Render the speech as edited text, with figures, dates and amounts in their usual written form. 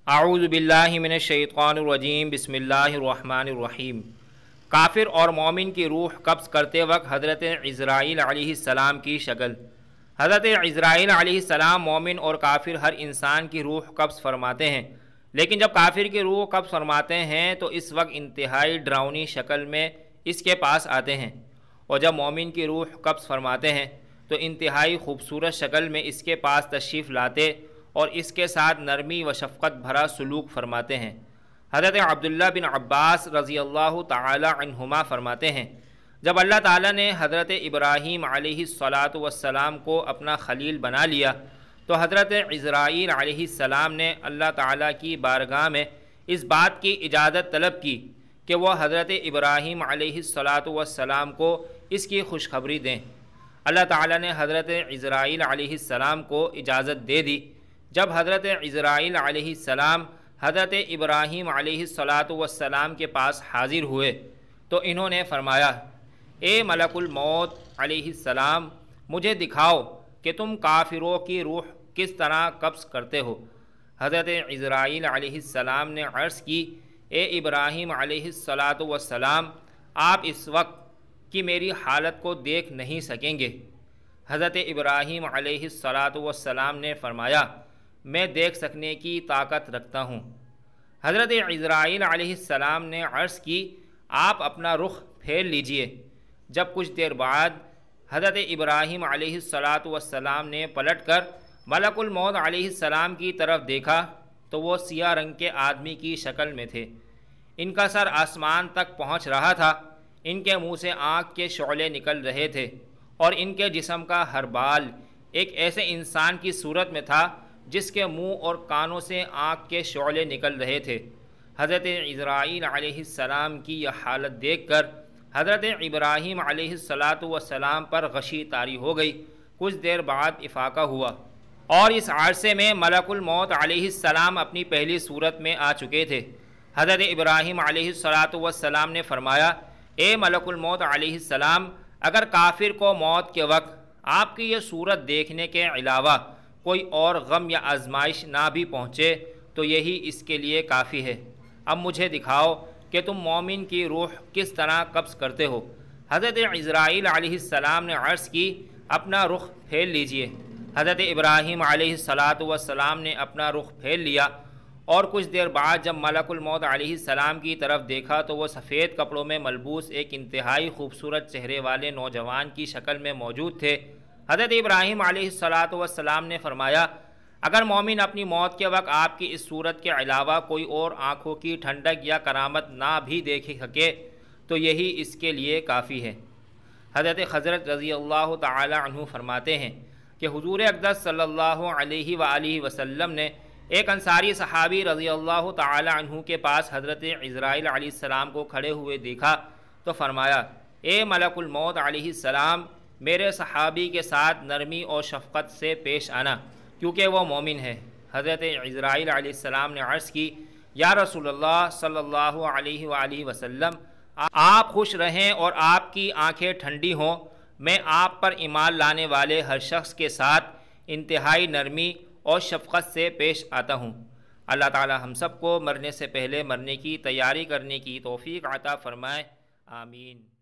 اعوذ باللہ من الشیطان الرجیم بسم اللہ الرحمن الرحیم۔ کافر اور مومن کی روح قبض کرتے وقت حضرت عزرائیل علیہ السلام کی شکل۔ حضرت عزرائیل علیہ السلام مومن اور کافر ہر انسان کی روح قبض فرماتے ہیں، لیکن جب کافر کی روح قبض فرماتے ہیں تو اس وقت انتہائی ڈراؤنی شکل میں اس کے پاس آتے ہیں، اور جب مومن کی روح قبض فرماتے ہیں تو انتہائی خوبصورت شکل میں اس کے پاس تشریف لاتے اور اس کے ساتھ نرمی و شفقت بھرا سلوک فرماتے ہیں۔ حضرت عبداللہ بن عباس رضی اللہ تعالی عنہما فرماتے ہیں، جب اللہ تعالیٰ نے حضرت ابراہیم علیہ السلام کو اپنا خلیل بنا لیا تو حضرت عزرائیل علیہ السلام نے اللہ تعالیٰ کی بارگاہ میں اس بات کی اجازت طلب کی کہ وہ حضرت ابراہیم علیہ السلام کو اس کی خوشخبری دیں۔ اللہ تعالیٰ نے حضرت عزرائیل علیہ السلام کو اجازت دے دی۔ جب حضرت عزرائیل علیہ السلام حضرت ابراہیم علیہ السلام کے پاس حاضر ہوئے تو انہوں نے فرمایا، اے ملک الموت علیہ السلام، مجھے دکھاؤ کہ تم کافروں کی روح کس طرح قبض کرتے ہو۔ حضرت عزرائیل علیہ السلام نے عرض کی، اے ابراہیم علیہ السلام، آپ اس وقت کی میری حالت کو دیکھ نہیں سکیں گے۔ حضرت ابراہیم علیہ السلام نے فرمایا، میں دیکھ سکنے کی طاقت رکھتا ہوں۔ حضرت عزرائیل علیہ السلام نے عرض کی، آپ اپنا رخ پھیر لیجئے۔ جب کچھ دیر بعد حضرت ابراہیم علیہ السلام نے پلٹ کر ملک الموت علیہ السلام کی طرف دیکھا تو وہ سیاہ رنگ کے آدمی کی شکل میں تھے۔ ان کا سر آسمان تک پہنچ رہا تھا، ان کے منہ سے آنکھ کے شعلے نکل رہے تھے، اور ان کے جسم کا ہر بال ایک ایسے انسان کی صورت میں تھا جس کے منہ اور کانوں سے آنکھ کے شعلے نکل رہے تھے۔ حضرت عزرائیل علیہ السلام کی یہ حالت دیکھ کر حضرت ابراہیم علیہ السلام پر غشی طاری ہو گئی۔ کچھ دیر بعد افاقہ ہوا، اور اس عرصے میں ملک الموت علیہ السلام اپنی پہلی صورت میں آ چکے تھے۔ حضرت ابراہیم علیہ السلام نے فرمایا، اے ملک الموت علیہ السلام، اگر کافر کو موت کے وقت آپ کی یہ صورت دیکھنے کے علاوہ کوئی اور غم یا آزمائش نہ بھی پہنچے تو یہی اس کے لیے کافی ہے۔ اب مجھے دکھاؤ کہ تم مومن کی روح کس طرح قبض کرتے ہو۔ حضرت عزرائیل علیہ السلام نے عرض کی، اپنا رخ پھیر لیجئے۔ حضرت ابراہیم علیہ السلام نے اپنا رخ پھیر لیا، اور کچھ دیر بعد جب ملک الموت علیہ السلام کی طرف دیکھا تو وہ سفید کپڑوں میں ملبوس ایک انتہائی خوبصورت چہرے والے نوجوان کی شکل میں موجود تھے۔ حضرت ابراہیم علیہ السلام نے فرمایا، اگر مومن اپنی موت کے وقت آپ کی اس صورت کے علاوہ کوئی اور آنکھوں کی ٹھنڈک یا کرامت نہ بھی دیکھ سکے تو یہی اس کے لیے کافی ہے۔ حضرت خضرت رضی اللہ تعالی عنہ فرماتے ہیں کہ حضور اقدس صلی اللہ علیہ وآلہ وسلم نے ایک انصاری صحابی رضی اللہ تعالی عنہ کے پاس حضرت عزرائیل علیہ السلام کو کھڑے ہوئے دیکھا تو فرمایا، اے ملک الموت علیہ السلام، میرے صحابی کے ساتھ نرمی اور شفقت سے پیش آنا، کیونکہ وہ مومن ہے۔ حضرت عزرائیل علیہ السلام نے عرض کی، یا رسول اللہ صلی اللہ علیہ وآلہ وسلم، آپ خوش رہیں اور آپ کی آنکھیں ٹھنڈی ہوں۔ میں آپ پر ایمان لانے والے ہر شخص کے ساتھ انتہائی نرمی اور شفقت سے پیش آتا ہوں۔ اللہ تعالی ہم سب کو مرنے سے پہلے مرنے کی تیاری کرنے کی توفیق عطا فرمائے، آمین۔